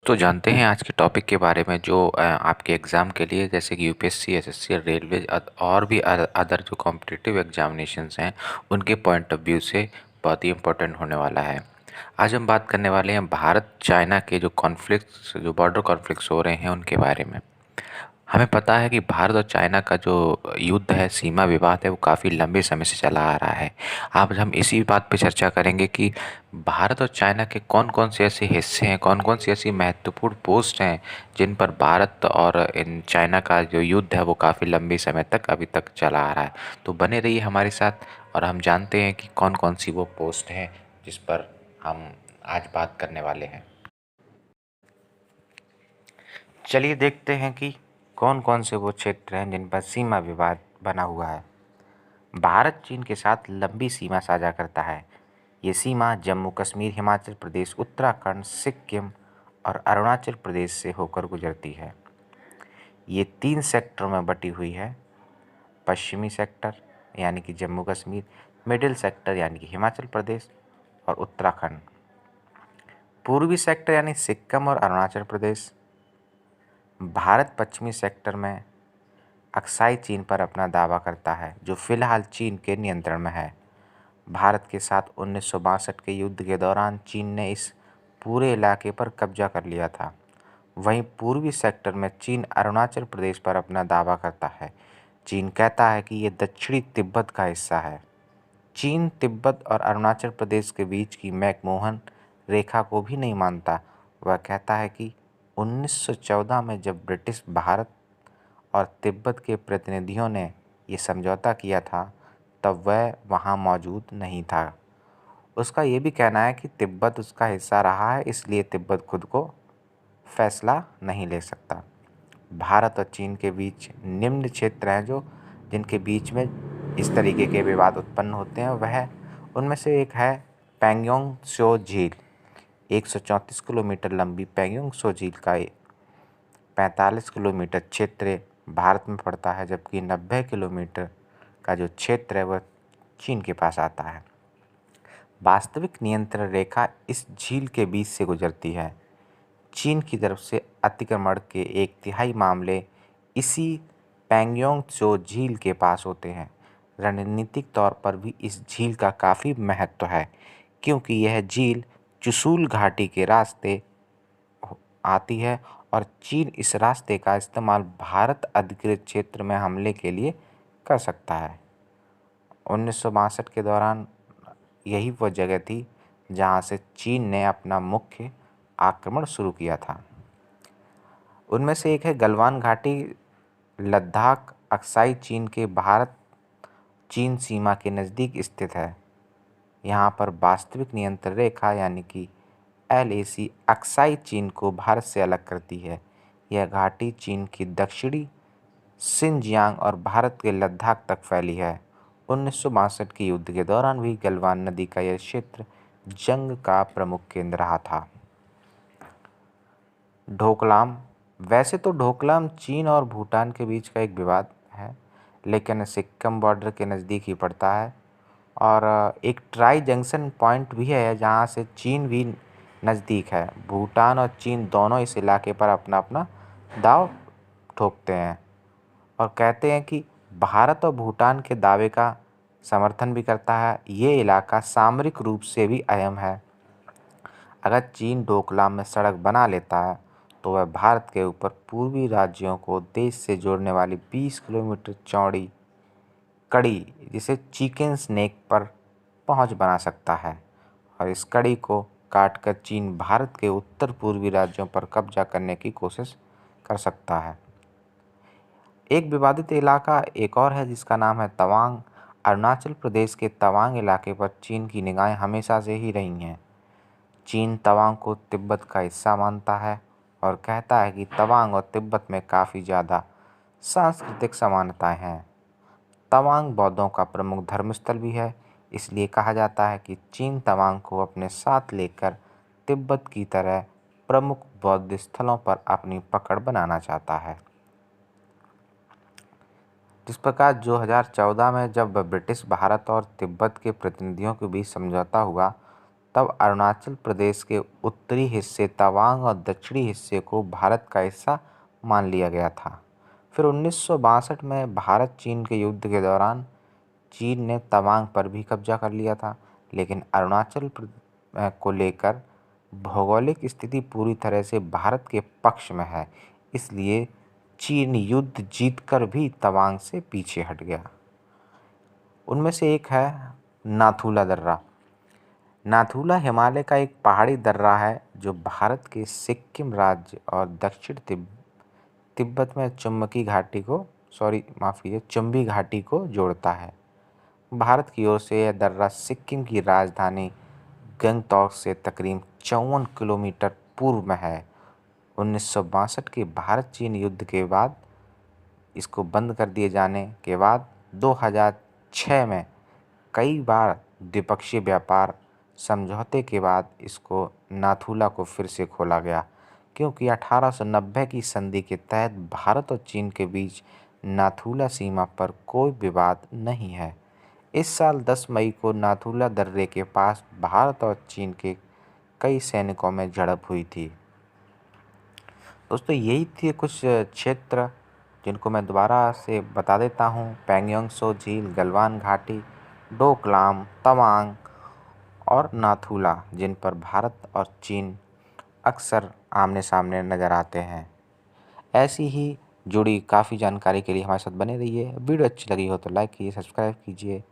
तो जानते हैं आज के टॉपिक के बारे में जो आपके एग्ज़ाम के लिए जैसे कि यूपीएससी, एसएससी, रेलवे और भी अदर जो कॉम्पिटिटिव एग्जामिनेशंस हैं उनके पॉइंट ऑफ व्यू से बहुत ही इम्पोर्टेंट होने वाला है। आज हम बात करने वाले हैं भारत चाइना के जो कॉन्फ्लिक्ट्स जो बॉर्डर कॉन्फ्लिक्ट्स हो रहे हैं उनके बारे में। हमें पता है कि भारत और चाइना का जो युद्ध है, सीमा विवाद है, वो काफ़ी लंबे समय से चला आ रहा है। आज हम इसी बात पे चर्चा करेंगे कि भारत और चाइना के कौन-कौन से ऐसे हिस्से हैं, कौन-कौन सी ऐसी महत्वपूर्ण पोस्ट हैं, जिन पर भारत और इन चाइना का जो युद्ध है, वो काफ़ी लंबे समय तक अभी तक चला आ रहा है। तो बने रहिए हमारे साथ और हम जानते हैं कि कौन-कौन सी वो पोस्ट हैं, जिस पर हम आज बात करने वाले हैं। चलिए देखते हैं कि कौन कौन से वो क्षेत्र हैं जिन पर सीमा विवाद बना हुआ है। भारत चीन के साथ लंबी सीमा साझा करता है। ये सीमा जम्मू कश्मीर, हिमाचल प्रदेश, उत्तराखंड, सिक्किम और अरुणाचल प्रदेश से होकर गुजरती है। ये 3 सेक्टरों में बटी हुई है। पश्चिमी सेक्टर यानी कि जम्मू कश्मीर, मिडिल सेक्टर यानी कि हिमाचल प्रदेश और उत्तराखंड, पूर्वी सेक्टर यानी सिक्किम और अरुणाचल प्रदेश। भारत पश्चिमी सेक्टर में अक्साई चीन पर अपना दावा करता है, जो फिलहाल चीन के नियंत्रण में है। भारत के साथ 1962 के युद्ध के दौरान चीन ने इस पूरे इलाके पर कब्जा कर लिया था। वहीं पूर्वी सेक्टर में चीन अरुणाचल प्रदेश पर अपना दावा करता है। चीन कहता है कि ये दक्षिणी तिब्बत का हिस्सा है। चीन तिब्बत और अरुणाचल प्रदेश के बीच की मैकमोहन रेखा को भी नहीं मानता। वह कहता है कि 1914 में जब ब्रिटिश भारत और तिब्बत के प्रतिनिधियों ने ये समझौता किया था, तब वह वहाँ मौजूद नहीं था। उसका ये भी कहना है कि तिब्बत उसका हिस्सा रहा है, इसलिए तिब्बत खुद को फैसला नहीं ले सकता। भारत और चीन के बीच निम्न क्षेत्र हैं जो जिनके बीच में इस तरीके के विवाद उत्पन्न होते हैं। वह उनमें से एक है पैंगोंग त्सो झील। 134 किलोमीटर लंबी पैंगोंग त्सो झील का 45 किलोमीटर क्षेत्र भारत में पड़ता है, जबकि 90 किलोमीटर का जो क्षेत्र है वह चीन के पास आता है। वास्तविक नियंत्रण रेखा इस झील के बीच से गुजरती है। चीन की तरफ से अतिक्रमण के 1/3 मामले इसी पैंगोंग त्सो झील के पास होते हैं। रणनीतिक तौर पर भी इस झील का काफ़ी महत्व है, क्योंकि यह झील चुशूल घाटी के रास्ते आती है और चीन इस रास्ते का इस्तेमाल भारत अधिकृत क्षेत्र में हमले के लिए कर सकता है। 1962 के दौरान यही वह जगह थी जहां से चीन ने अपना मुख्य आक्रमण शुरू किया था। उनमें से एक है गलवान घाटी। लद्दाख अक्साई चीन के भारत चीन सीमा के नज़दीक स्थित है। यहाँ पर वास्तविक नियंत्रण रेखा यानी कि LAC अक्साई चीन को भारत से अलग करती है। यह घाटी चीन की दक्षिणी सिनजियांग और भारत के लद्दाख तक फैली है। 1962 के युद्ध के दौरान भी गलवान नदी का यह क्षेत्र जंग का प्रमुख केंद्र रहा था। ढोकलाम। वैसे तो ढोकलाम चीन और भूटान के बीच का एक विवाद है, लेकिन सिक्किम बॉर्डर के नज़दीक ही पड़ता है और एक ट्राई जंक्शन पॉइंट भी है जहाँ से चीन भी नज़दीक है। भूटान और चीन दोनों इस इलाके पर अपना अपना दाव ठोकते हैं और कहते हैं कि भारत और भूटान के दावे का समर्थन भी करता है। ये इलाका सामरिक रूप से भी अहम है। अगर चीन डोकलाम में सड़क बना लेता है तो वह भारत के ऊपर पूर्वी राज्यों को देश से जोड़ने वाली 20 किलोमीटर चौड़ी कड़ी, जिसे चिकन स्नेक पर पहुंच बना सकता है और इस कड़ी को काटकर चीन भारत के उत्तर पूर्वी राज्यों पर कब्जा करने की कोशिश कर सकता है। एक विवादित इलाका एक और है जिसका नाम है तवांग। अरुणाचल प्रदेश के तवांग इलाके पर चीन की निगाहें हमेशा से ही रही हैं। चीन तवांग को तिब्बत का हिस्सा मानता है और कहता है कि तवांग और तिब्बत में काफ़ी ज़्यादा सांस्कृतिक समानताएं हैं। तवांग बौद्धों का प्रमुख धर्मस्थल भी है, इसलिए कहा जाता है कि चीन तवांग को अपने साथ लेकर तिब्बत की तरह प्रमुख बौद्ध स्थलों पर अपनी पकड़ बनाना चाहता है। जिस प्रकार 2014 में जब ब्रिटिश भारत और तिब्बत के प्रतिनिधियों के बीच समझौता हुआ, तब अरुणाचल प्रदेश के उत्तरी हिस्से तवांग और दक्षिणी हिस्से को भारत का हिस्सा मान लिया गया था। फिर 1962 में भारत चीन के युद्ध के दौरान चीन ने तवांग पर भी कब्जा कर लिया था, लेकिन को लेकर भौगोलिक स्थिति पूरी तरह से भारत के पक्ष में है, इसलिए चीन युद्ध जीतकर भी तवांग से पीछे हट गया। उनमें से एक है नाथुला दर्रा। नाथुला हिमालय का एक पहाड़ी दर्रा है जो भारत के सिक्किम राज्य और दक्षिण तिब्बत में चुंबी घाटी को जोड़ता है। भारत की ओर से यह दर्रा सिक्किम की राजधानी गंगटोक से तकरीबन 54 किलोमीटर पूर्व में है। 1962 के भारत चीन युद्ध के बाद इसको बंद कर दिए जाने के बाद 2006 में कई बार द्विपक्षीय व्यापार समझौते के बाद इसको नाथुला को फिर से खोला गया, क्योंकि 1890 की संधि के तहत भारत और चीन के बीच नाथुला सीमा पर कोई विवाद नहीं है। इस साल 10 मई को नाथुला दर्रे के पास भारत और चीन के कई सैनिकों में झड़प हुई थी। दोस्तों, यही थे कुछ क्षेत्र जिनको मैं दोबारा से बता देता हूँ। पैंगोंग त्सो झील, गलवान घाटी, डोकलाम, तवांग और नाथुला, जिन पर भारत और चीन अक्सर आमने सामने नज़र आते हैं। ऐसी ही जुड़ी काफ़ी जानकारी के लिए हमारे साथ बने रहिए। वीडियो अच्छी लगी हो तो लाइक कीजिए, सब्सक्राइब कीजिए।